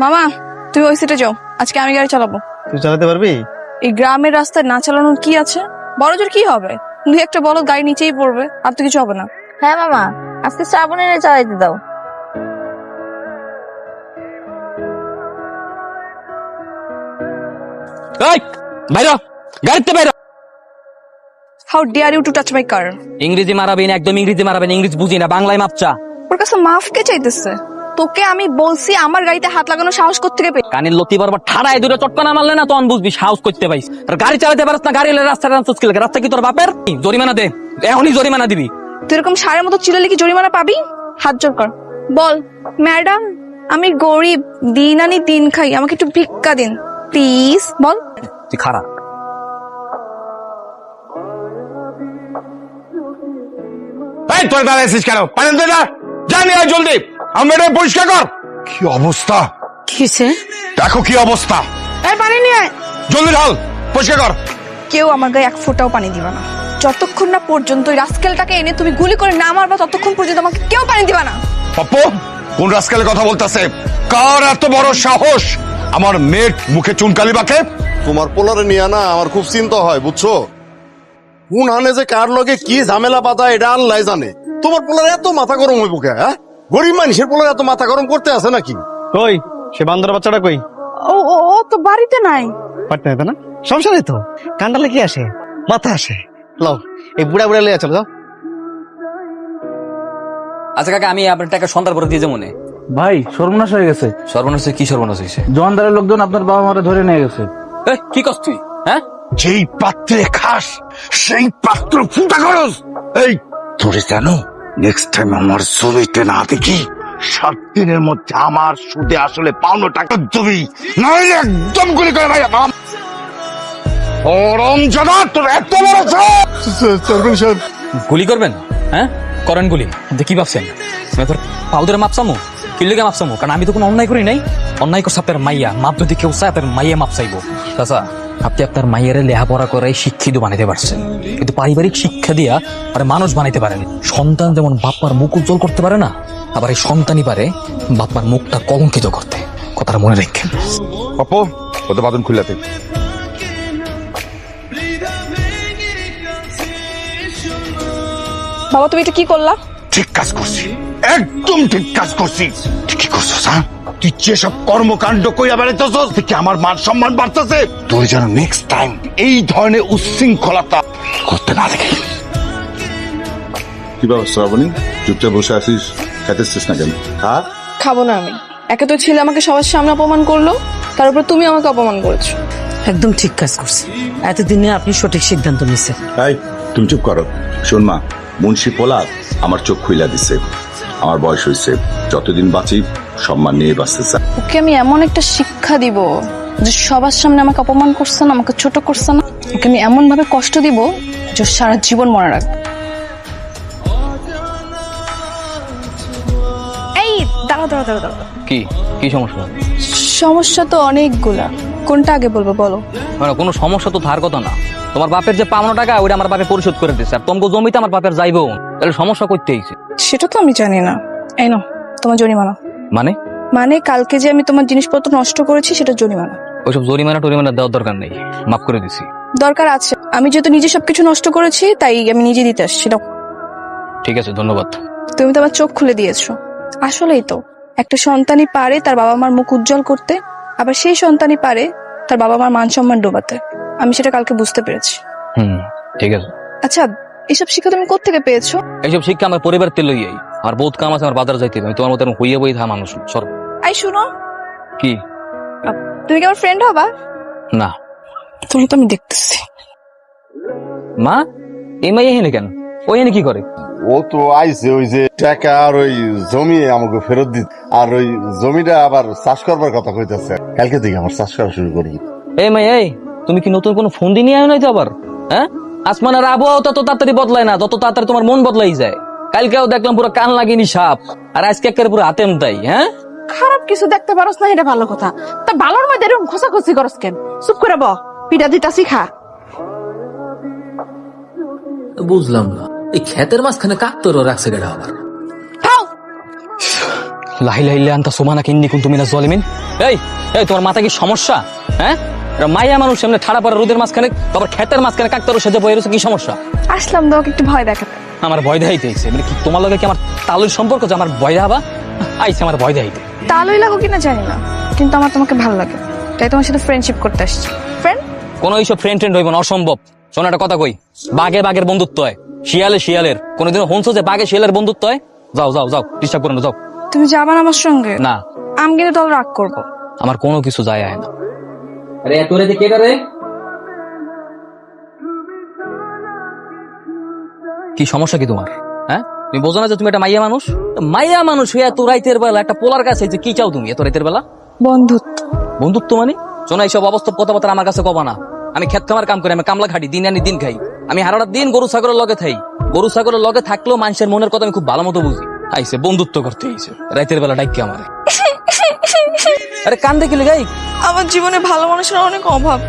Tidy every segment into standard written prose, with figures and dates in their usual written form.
মামা তুমি ওই সিটে যাও, আজকে আমি গাড়ি চালাবো। তুই চালাতে পারবি? এই গ্রামের রাস্তায় না চালানোর কি আছে? বড় জোর কি হবে, দুই একটা বলদ গাড়ি নিচেই পড়বে, আর তো কিছু হবে না। হ্যাঁ মামা, আজকে শ্রাবণের চালাইতে দাও। বাইরে গাড়িতে বাইরে। How dare you to touch my car? ইংরেজি মারাবেন, একদম ইংরেজি মারাবেন, ইংরেজি বুঝি না, বাংলায় মাপচা। ওর কাছে মাফ কে চাইতেছে? তোকে আমি বলছি আমার গাড়িতে হাত লাগানো সাহস কোত্থেকে পেয়ে? কানের লতি বারবার ঠাড়ায় দূরে চটকানা মারলে না তখন বুঝবি সাহস করতে পাইস। আর গাড়ি চালাতে পারস না, গাড়ি রাস্তা রাস্তা কি তোর বাপের? জরিমানা দে, এখনই জরিমানা দিবি। তুই এরকম সারের মতো চিলালে কি জরিমানা পাবি? হাত জোর কর, বল ম্যাডাম আমি গরিব, দিন আনি দিন খাই, আমাকে একটু ভিক্ষা দিন প্লিজ, বল। তুই খারাপ। এই তোর দাঁড়াইছিস কেন? পানি দে না, জানি আয় জলদি, আমরা এটা পরিষ্কার কর। কি অবস্থা, কিসে? দেখো কি অবস্থা। এই পানি নিয়ে আয়। জলদি ঢাল, পরিষ্কার কর। কেউ আমার গায়ে এক ফোঁটাও পানি দিবা না, যতক্ষণ না পর্যন্ত ওই রাস্কেলটাকে এনে তুমি গুলি করে না মারবা ততক্ষণ পর্যন্ত আমাকে কেউ পানি দিবা না। পপ্পু, কোন রাস্কেলের কথা বলতেছে? কার এত বড় সাহস আমার মেয়ের মুখে চুনকালি বাঁকে? তোমার পোলারে নিয়ে না আমার খুব চিন্তা হয়, বুঝছো? কোন হানে যে কার লগে কি ঝামেলা পাতা এটা আল্লাহ জানে। তোমার পোলারে এত মাথা গরম হইব কে? হ্যাঁ, গরিব মানুষের পোলারে এত মাথা গরম করতে আছে নাকি? কই সে বান্দর বাচ্চাটা কই? ও ও ও তো বাড়িতে নাই। পাটনা না, সমস্যা নেই তো। কান্ডালে কি আসে, মাথা আসে। লও এই বুড়া বুড়া লিয়া চলো, যাও। আচ্ছা কাকা, আমি আপনার টাকা সন্ধ্যার পরে দিয়ে যাবো মনে। ভাই সর্বনাশ হয়ে গেছে। সর্বনাশ? কি সর্বনাশ হয়েছে? জোয়ানদারের লোকজন আপনার বাবা মারা ধরে নিয়ে গেছে। কি করছ তুই? হ্যাঁ, যেই পাত্রে খাস সেই পাত্র ফুটা করস। এই তোরে জানো, নেক্সট টাইম আমার জমিতে না দেখি 7 দিনের মধ্যে আমার সুদে আসলে পাওনো টাকা দিবি, নইলে একদম গুলি করে ভাই। ওরম জানা তোর এত বড় সাহস। গুলি করবেন? হ্যাঁ করেন গুলি। কি ভাবছেন তোর পাউদের মাপসামো? কি লেগে মাপসামো? কারণ আমি তো কোনো অন্যায় করি নাই। অন্যায় করছে আপনার মাইয়া, মাপ যদি কেউ চায় আপনার মাইয়া মাপ চাইবো। চাচা, আপনি আপনার মাইয়ারে লেখাপড়া করে শিক্ষিত বানাইতে পারছেন, কিন্তু পারিবারিক শিক্ষা দিয়া আর মানুষ বানাইতে পারেন। সন্তান যেমন বাপ্পার মুখ উজ্জ্বল করতে পারে না, আবার এই সন্তানই পারে বাপ্পার মুখটা কলঙ্কিত করতে। কথাটা মনে রাখেন। পপ্পু, ওদের বাদন খুললাতে। বাবা তুমি এটা কি করলা? ঠিক কাজ করছি, একদম ঠিক কাজ করছি। তুই কি করছিস? হ্যাঁ, তুই যেসব কর্মকাণ্ড কইয়া বেড়াইতেছস থেকে আমার মান সম্মান বাড়তেছে। তোর যেন নেক্সট টাইম এই ধরনের উচ্ছৃঙ্খলতা করতে না দেখি। কি ব্যাপার শ্রাবণী, চুপচাপ বসে আসিস, খাইতেছিস না কেন? হ্যাঁ, খাবো না আমি। একে তো ছেলে আমাকে সবার সামনে অপমান করলো, তার উপর তুমি আমাকে অপমান করেছো। একদম ঠিক কাজ করছে, এতদিনে আপনি সঠিক সিদ্ধান্ত নিছেন। এই তুমি চুপ করো। শোন মা, মুন্সি পোলাদ আমার চোখ খুইলা দিছে। আমার বয়স হয়েছে, যতদিন বাঁচি সম্মান নিয়ে বাঁচতে চাই। ওকে আমি এমন একটা শিক্ষা দিব যে সবার সামনে আমাকে অপমান করছে না, আমাকে ছোট করছে না, ওকে আমি এমন ভাবে কষ্ট দিব যে সারা জীবন মনে রাখবে। এই দাঁড়াও দাঁড়াও দাঁড়াও দাঁড়াও। কি কি সমস্যা? সমস্যা তো অনেকগুলা, কোনটা আগে বলবো বলো? কোনো সমস্যা তো ধার কথা না। তোমার বাপের যে পাওনা টাকা ওইটা আমার বাপে পরিশোধ করে দিচ্ছে, আর তোমাকে জমিতে আমার বাপের যাইবো, তাহলে সমস্যা করতে হয়েছে। সেটা তো আমি জানি না। এই নাও তোমার জরিমানা। মানে? মানে কালকে যে আমি তোমার জিনিসপত্র নষ্ট করেছি সেটা জরিমানা। ওইসব জরিমানা টরিমানা দেওয়ার দরকার নেই, মাফ করে দিছি। দরকার আছে, আমি যেহেতু নিজে সবকিছু নষ্ট করেছি তাই আমি নিজে দিতে আসছি। নাও। ঠিক আছে, ধন্যবাদ। তুমি তো আমার চোখ খুলে দিয়েছো। আসলেই তো একটা সন্তানই পারে তার বাবা মার মুখ উজ্জ্বল করতে, আবার সেই সন্তানই পারে তার বাবা মার মান সম্মান ডোবাতে। আমি সেটা কালকে বুঝতে পেরেছি। ঠিক আছে। আচ্ছা, এসব শিক্ষা তুমি কোত্থেকে পেয়েছো? এইসব শিক্ষা আমার পরিবার তেল লইয়াই। আর বহুত কাম আছে, আমার বাজার যাইতে হবে। আমি তোমার মতো হইয়া বই থা মানুষ সর। আই শুনো, কি? তুমি কি আমার ফ্রেন্ড হবা? না। তুমি তো আমি দেখতেছি। মা, এই মাই এখানে কেন? ওই এনে কি করে? ও তো আইছে ওই যে টাকা আর ওই জমি আমাকে ফেরত দিত, আর ওই জমিটা আবার চাষ করবার কথা কইতেছে। কালকে থেকে আমার চাষ করা শুরু করবি। এই মাই, এই তুমি কি নতুন কোনো ফোন দিয়ে নিয়ে আয় নাই তো আবার? হ্যাঁ, আসমানের আবহাওয়া তত তাড়াতাড়ি বদলায় না, তত তাড়াতাড়ি তোমার মন বদলাই যায়। কালকেও দেখলাম পুরো কান লাগিনি সাপ, আর আজকে একেবারে পুরো হাতেম তাই। হ্যাঁ, খারাপ কিছু দেখতে পারস না, এটা ভালো কথা। তা ভালোর মধ্যে এরকম খোসাখুসি করস কেন? চুপ করে ব, পিঠা দিটা শিখা। বুঝলাম না, এই ক্ষেতের মাঝখানে কাকতরও রাখছে গেটা আবার। লাইলা আনতা সোমানা কিন্নি কুন তুমি না জলিমিন। এই এই তোমার মাথা কি সমস্যা? হ্যাঁ, এটা মাইয়া মানুষ সামনে ঠাড়া পড়া রোদের মাঝখানে, তারপর ক্ষেতের মাঝখানে কাকতারও সেজে বয়ে রয়েছে, কি সমস্যা? আসলাম তোমাকে একটু ভয় দেখাতে। আমার ভয় দেখাইতে আইছে মানে কি? তোমার লগে কি আমার তালুর সম্পর্ক যে আমার ভয় দেখাবা? আইছে আমার ভয় দেখাইতে। তালই লাগো কিনা জানি না, কিন্তু আমার তোমাকে ভালো লাগে, তাই তোমার সাথে ফ্রেন্ডশিপ করতে আসছি। ফ্রেন্ড? কোনো এইসব ফ্রেন্ড ট্রেন্ড হইব না, অসম্ভব। শোনো একটা কথা কই, বাঘে বাঘের বন্ধুত্ব হয়, শিয়ালে শিয়ালের। কোনোদিনও শুনছো যে বাঘে শিয়ালের বন্ধুত্ব হয়? যাও যাও যাও, ডিস্টার্ব করো না, যাও। তুমি যাবা না আমার সঙ্গে? না, আমি কিন্তু তাহলে রাগ করবো। আমার কোনো কিছু যায় আয় না। আরে তোরে দেখে রে, কি সমস্যা কি তোমার? হ্যাঁ, তুমি বোঝো না যে তুমি একটা মাইয়া মানুষ? মাইয়া মানুষ হয়ে এত রাইতের বেলা একটা পোলার কাছে যে কি চাও তুমি এত রাইতের বেলা? বন্ধুত্ব। বন্ধুত্ব মানে? শোনা, এইসব অবস্থা কথাবার্তা আমার কাছে কবা না। আমি খেত খামার কাম করি, আমি কামলা খাটি, দিন আনি দিন খাই। আমি হারাটা দিন গরু ছাগলের লগে থাই। গরু ছাগলের লগে থাকলেও মানুষের মনের কথা আমি খুব ভালো মতো বুঝি। আইসে বন্ধুত্ব করতে আইসে রাইতের বেলা ডাইকে আমারে। আরে কান দেখিলে গাই, আমার জীবনে ভালো মানুষের অনেক অভাব।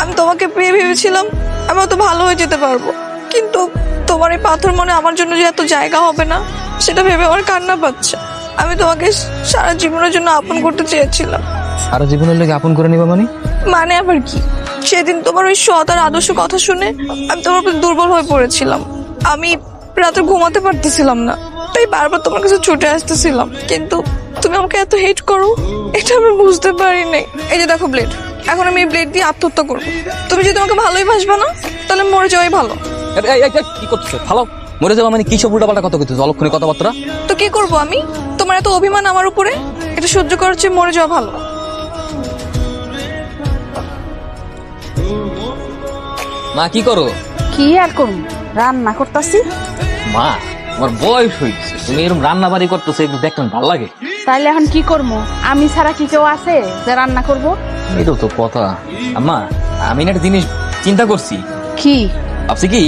আমি তোমাকে পেয়ে ভেবেছিলাম আমি অত ভালো হয়ে যেতে পারবো, কিন্তু তোমার এই পাথর মনে আমার জন্য যে এত জায়গা হবে না, সেটা ভেবে আমার কান্না পাচ্ছে। আমি তোমাকে সারা জীবনের জন্য আপন করতে চেয়েছিলাম। সারা জীবনের লেগে আপন করে নিবা মানে? মানে আবার কি? সেদিন তোমার ওই সৎ আর আদর্শ কথা শুনে আমি তোমার প্রতি দুর্বল হয়ে পড়েছিলাম। আমি রাতে ঘুমাতে পারতেছিলাম না, তাই বারবার তোমার কাছে ছুটে আসতেছিলাম, কিন্তু তুমি আমাকে এত হেট করো এটা আমি বুঝতে পারি নাই। এই যে দেখো ব্লেড, এখন আমি এই ব্লেড দিয়ে আত্মহত্যা করবো। তুমি যদি আমাকে ভালোই বাসবা না, তাহলে মরে যাওয়াই ভালো। কি করতেছো? ভালো মরে যাবা মানে? কি সব উল্টাপাল্টা কথা কইতেছো, অলক্ষণী কথাবার্তা? তো কি করবো আমি? তোমার এত অভিমান আমার উপরে, এটা সহ্য করার চেয়ে মরে যাওয়া ভালো। মা কি করো? কি আর করুন, রান্না করতেছি। মা, তোমার বয়স হয়েছে, তুমি এরকম রান্না বাড়ি করতেছো, একটু দেখতে ভালো লাগে। তাইলে এখন কি করবো? আমি ছাড়া কি কেউ আছে যে রান্না করব? এটাও তো কথা। আম্মা, আমি না একটা জিনিস চিন্তা করছি। কি? ভাবছি কি,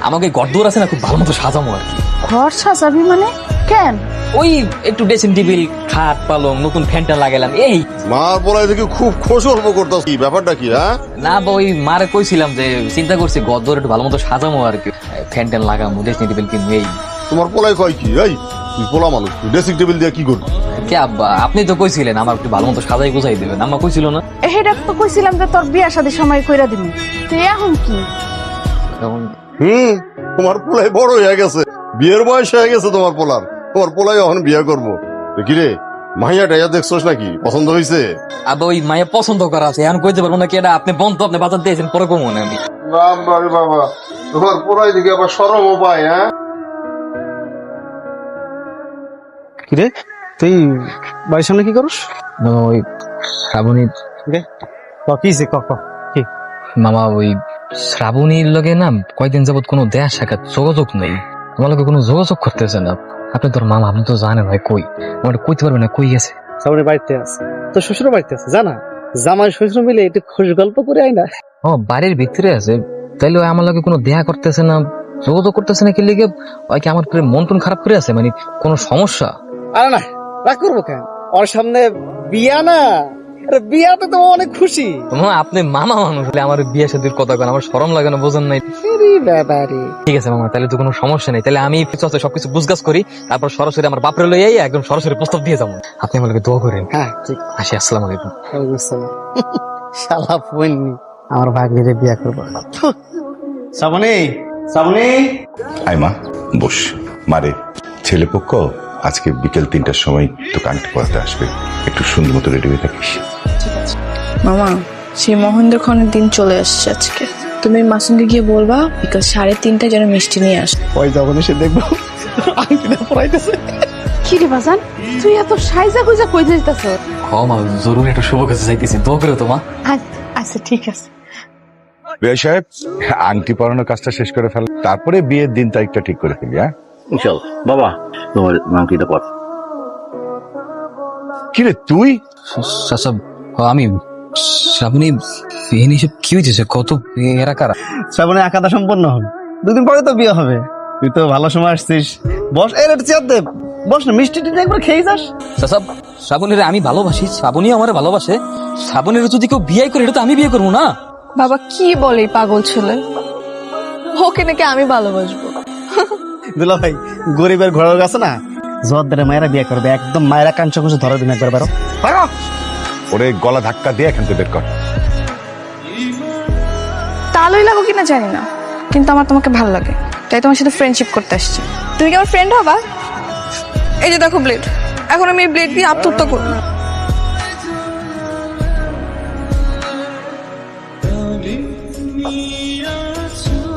আমাকে গড়দৌড় আছে না, খুব ভালো মতো সাজামো আর কি। ঘর সাজাবি মানে? কেন? ওই একটু ড্রেসিং টেবিল, খাট পালং, নতুন ফ্যানটা লাগাইলাম এই। মার পড়ায় দেখি খুব খুশ অল্প করতেছ, কি ব্যাপারটা কি? হ্যাঁ, না বা ওই মারে কইছিলাম যে চিন্তা করছি গড়দৌড় একটু ভালো মতো সাজামো আর কি, ফ্যান ট্যান লাগামো, ড্রেসিং টেবিল কিনবো এই। তোমার পোলায় কয় কি? এই তুই পোলা মানুষ, তুই ড্রেসিং টেবিল দিয়ে কি করবি? কে আব্বা, আপনি তো কইছিলেন আমার একটু ভালো মতো সাজাই গুছাই দেবেন, আম্মা কইছিল না? এটা তো কইছিলাম যে তোর বিয়া শাদী সময় কইরা দিবি, তুই এখন কি? তখন তোমার পোলাই বড় হয়ে গেছে, বিয়ের বয়স হয়ে গেছে তোমার পোলার। তোমার পোলাই এখন বিয়ে করবো। কি রে, মাইয়া টাইয়া দেখছোস নাকি? পছন্দ হয়েছে? আবার ওই মায়ের পছন্দ করা আছে, এখন কইতে পারবো না কি এটা আপনি বন্ধ, আপনি বাজার দিয়েছেন পরে কমো না আমি। বাবা, তোমার পোলাই দিকে আবার সরমও পায়। হ্যাঁ, কিরে তুই বাড়ির সামনে কি করস? ওই শ্রাবণী কিছে ক কি? মামা, ওই শ্রাবণীর লগে না কয়দিন যাবত কোনো দেয়া সাক্ষাৎ যোগাযোগ নেই, আমার লগে কোনো যোগাযোগ করতেছে না। আপনি তোর মামা, আপনি তো জানেন ভাই কই, আমার কইতে পারবেন না কই গেছে। সামনে বাড়িতে আছে, তো শ্বশুর বাড়িতে আছে, জানা জামাই শ্বশুর মিলে একটু খুশ গল্প করে আয় না। ও বাড়ির ভিতরে আছে, তাইলে ওই আমার লগে কোনো দেয়া করতেছে না, যোগাযোগ করতেছে না, কি লিগে? ওই কি আমার মন টন খারাপ করে আছে মানে? কোনো সমস্যা? আরে না, রাগ করবো কেন? ওর সামনে বিয়া না, আরে বিয়াতে তো অনেক খুশি। মামা, আপনি মামা মানুষ হলে আমার বিয়ে শাদীর কথা কেন? আমার শরম লাগে না, বোঝেন নাই? ঠিক আছে মামা, তাহলে তো কোনো সমস্যা নেই, তাহলে আমি সবকিছু বুঝগাছ করি, তারপর সরাসরি আমার বাপরে লই আই, একদম সরাসরি প্রস্তাব দিয়ে যাবো। আপনি আমার দোয়া করেন। হ্যাঁ ঠিক। আসি, আসসালামু আলাইকুম। শালা ফোননি আমার ভাগ্নিরে বিয়া করবো। শ্রাবণী, শ্রাবণী, আয় মা, বস। মারে, ছেলে পক্ষ আজকে বিকেল 3টার সময় তো কানেক্ট করাতে আসবে, একটু সুন্দর মতো রেডি হয়ে থাকিস। মামা, সেই মহেন্দ্র ক্ষণের দিন চলে আসছে আজকে। তুমি মাসুমকে গিয়ে বলবা বিকাল 3:30 যেন মিষ্টি নিয়ে আসে। ওই যখন এসে দেখবো আংটিটা পরাইতেছে। কি রে বাজান, তুই এত সাইজা গুজা কই যাইতাছ? মা, জরুরি একটা শুভ কাজে যাইতেছি, দোয়া করে তো মা। আচ্ছা ঠিক আছে। বিয়ে সাহেব, আংটি পরানোর কাজটা শেষ করে ফেল, তারপরে বিয়ের দিন তারিখটা ঠিক করে ফেলি। হ্যাঁ ইনশাল্লাহ। বাবা, তোমার আংটিটা পর। কিরে তুই? চাচা, আমি শ্রাবণী, এখানে সব কি হয়েছে? কত এরা কারা? শ্রাবণী আঁকাটা সম্পন্ন হন, 2 দিন পরে তো বিয়ে হবে। তুই তো ভালো সময় আসছিস, বস। এই রেট চেয়ার দে, বস না, মিষ্টি টিটি একবার খেয়ে যাস। চাচা, শ্রাবণীর আমি ভালোবাসি, শ্রাবণীও আমার ভালোবাসে। শ্রাবণীর যদি কেউ বিয়ে করে, এটা তো আমি বিয়ে করবো না। বাবা কি বলে এই পাগল ছেলে? ওকে নাকি আমি ভালোবাসবো? দুলা ভাই, গরিবের ঘরের কাছে না জোয়ারদারে মায়েরা বিয়ে করবে, একদম মায়েরা কাঞ্চ কুঞ্চ ধরার দিন একবার বারো। ওরে গলা ধাক্কা দিয়ে এখান থেকে বের কর। তালই লাগো কিনা জানি না, কিন্তু আমার তোমাকে ভালো লাগে, তাই তোমার সাথে ফ্রেন্ডশিপ করতে আসছি। তুমি কি আমার ফ্রেন্ড হবা? এই যে দেখো ব্লেড, এখন আমি এই ব্লেড দিয়ে আত্মহত্যা করবো।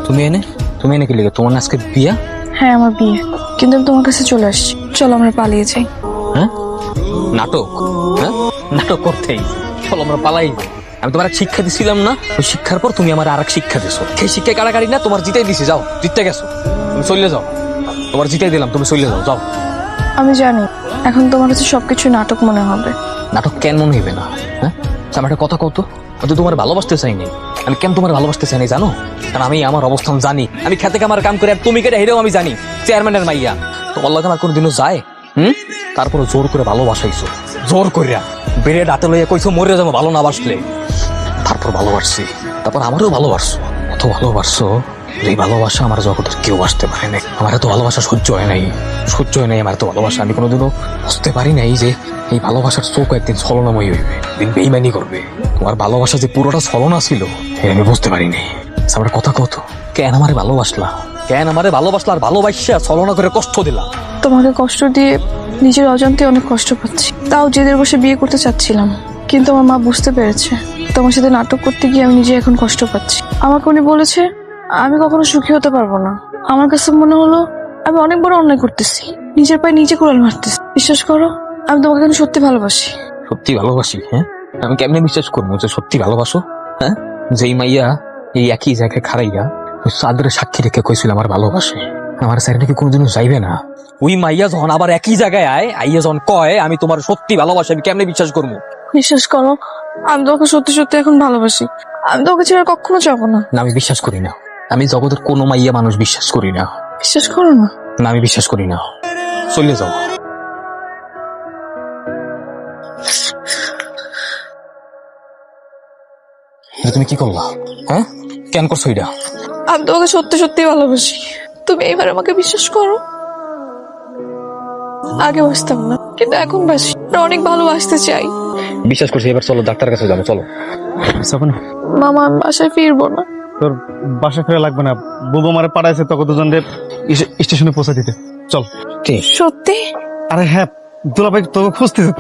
তুমি এনে কি লিখে তোমার না আজকে বিয়া? হ্যাঁ আমার বিয়ে, কিন্তু আমি তোমার কাছে চলে আসছি। চলো আমরা পালিয়ে যাই। হ্যাঁ নাটক, হ্যাঁ নাটক করতেই চলো আমরা পালাই। আমি তোমার এক শিক্ষা দিছিলাম না, ওই শিক্ষার পর তুমি আমার আর এক শিক্ষা দিছো। সেই শিক্ষায় কাড়াকাড়ি না, তোমার জিতাই দিছি, যাও জিততে গেছো, তুমি চলে যাও। তোমার জিতাই দিলাম, তুমি চলে যাও, যাও। আমি জানি এখন তোমার কাছে সবকিছু নাটক মনে হবে। নাটক কেন মনে হইবে না? হ্যাঁ আমি একটা কথা কত, আমি তো তোমার ভালোবাসতে চাইনি। আমি কেন তোমার ভালোবাসতে চাইনি জানো? কারণ আমি আমার অবস্থান জানি, আমি খেতে আমার কাম করে, আর তুমি কেটে হেরেও আমি জানি চেয়ারম্যানের মাইয়া তোমার লাগে আমার কোনোদিনও যায়। তারপরে জোর করে ভালোবাসাইছো, জোর করিয়া বেড়ে ডাতে লইয়া কইছো মরে যাবো ভালো না বাসলে। তারপর ভালোবাসছি, তারপর আমারও ভালোবাসছো, এত ভালোবাসছো এই ভালোবাসা আমার জগতের কেউ আসতে পারে নাই। আমার এত ভালোবাসা সহ্য হয় নাই, আমার এত ভালোবাসা। আমি কোনোদিনও বুঝতে পারি নাই যে এই ভালোবাসার চোখ একদিন ছলনাময়ী হইবে, দিন বেইমানি করবে। তোমার ভালোবাসা যে পুরোটা ছলনা ছিল আমি বুঝতে পারি নাই। আমার কথা কত, কেন আমারে ভালোবাসলা, কেন আমারে ভালোবাসলা, আর ভালোবাসা ছলনা করে কষ্ট দিলা। তোমাকে কষ্ট দিয়ে নিজের অজান্তে অনেক কষ্ট পাচ্ছি, তাও জেদের বসে বিয়ে করতে চাচ্ছিলাম, কিন্তু আমার মা বুঝতে পেরেছে তোমার সাথে নাটক করতে গিয়ে আমি নিজে এখন কষ্ট পাচ্ছি। আমাকে উনি বলেছে আমি কখনো সুখী হতে পারবো না। আমার কাছে মনে হলো আমি অনেক বড় অন্যায় করতেছি, নিজের পায়ে নিজে কোড়াল মারতেছি। বিশ্বাস করো আমি তোমাকে এখন সত্যি ভালোবাসি। সত্যি ভালোবাসি? হ্যাঁ আমি কেমনে বিশ্বাস করবো যে সত্যি ভালোবাসো? হ্যাঁ যেই মাইয়া এই একই জায়গায় খাড়াইয়া ওই চাঁদের সাক্ষী রেখে কইছিল আমার ভালোবাসে, আমার স্যারটা কি কোনোদিনও যাইবে না? ওই মাইয়া যখন আবার একই জায়গায় আইয়া যখন কয় আমি তোমার সত্যি ভালোবাসি, আমি কেমনে বিশ্বাস করবো? বিশ্বাস করো আমি তোমাকে সত্যি সত্যি এখন ভালোবাসি, আমি তোমাকে ছেড়ে কখনো যাবো না। না আমি বিশ্বাস করি না, আমি জগতের কোনো মাইয়া মানুষ বিশ্বাস করি না। বিশ্বাস করো না? না আমি বিশ্বাস করি না, চলে যাও। এটা তুমি কি করলা? হ্যাঁ কেন করছো এটা? আমি তোমাকে সত্যি সত্যি ভালোবাসি, তুমি এইবার আমাকে বিশ্বাস করো। আগে বাসতাম না, কিন্তু এখন বাসি, অনেক ভালোবাসতে চাই। বিশ্বাস করছি, এবার চলো ডাক্তার কাছে যাবো, চলো। মামা আমি বাসায় ফিরবো না। তোর বাসা ফেরা লাগবে না, বুবু মারে পাঠাইছে তোকে দুজন স্টেশনে পৌঁছে দিতে। চল। সত্যি? আরে হ্যাঁ, দুলাভাই তোকে খুঁজতেছে।